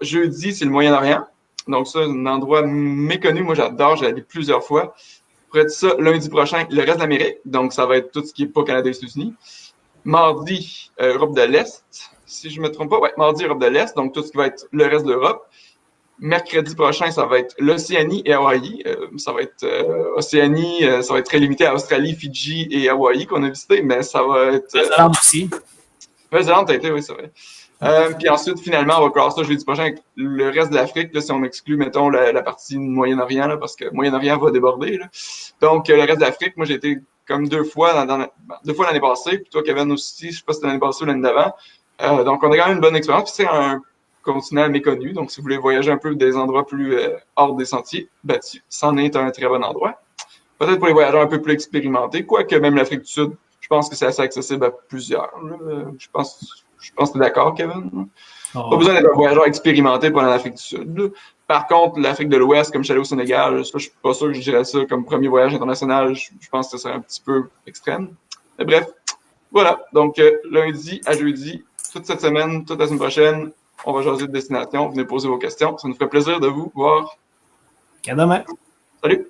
[SPEAKER 1] Jeudi, c'est le Moyen-Orient. Donc, ça, un endroit méconnu. Moi, j'adore. J'ai allé plusieurs fois. Après de ça, lundi prochain, le reste de l'Amérique. Donc, ça va être tout ce qui n'est pas Canada et États-Unis. Mardi, Europe de l'Est, si je ne me trompe pas. Ouais, mardi, Europe de l'Est, donc tout ce qui va être le reste de l'Europe. Mercredi prochain, ça va être l'Océanie et Hawaï. Ça va être Océanie, ça va être très limité à Australie, Fidji et Hawaï qu'on a visité, mais ça va être...
[SPEAKER 2] Nouvelle-Zélande aussi.
[SPEAKER 1] Nouvelle-Zélande, t'as été, oui, c'est vrai. Puis ensuite, finalement, on va clore ça jeudi prochain avec le reste de l'Afrique, là, si on exclut, mettons, la partie Moyen-Orient, là, parce que Moyen-Orient va déborder. Là. Donc, le reste de l'Afrique, moi, j'ai été comme deux fois l'année passée, puis toi, Kevin, aussi, je sais pas si c'était l'année passée ou l'année d'avant. Donc, on a quand même une bonne expérience. Puis c'est un continent méconnu, donc si vous voulez voyager un peu des endroits plus hors des sentiers battus, c'en est un très bon endroit. Peut-être pour les voyageurs un peu plus expérimentés, quoique même l'Afrique du Sud, je pense que c'est assez accessible à plusieurs. Je pense que tu es d'accord, Kevin. Pas besoin d'être un voyageur expérimenté pour aller en Afrique du Sud. Là. Par contre, l'Afrique de l'Ouest, comme je suis allé au Sénégal, je suis pas sûr que je dirais ça comme premier voyage international. Je pense que ce serait un petit peu extrême. Mais bref, voilà. Donc, lundi à jeudi, toute cette semaine, toute la semaine prochaine, on va jaser de destination. Venez poser vos questions. Ça nous ferait plaisir de vous voir.
[SPEAKER 2] À demain.
[SPEAKER 1] Salut!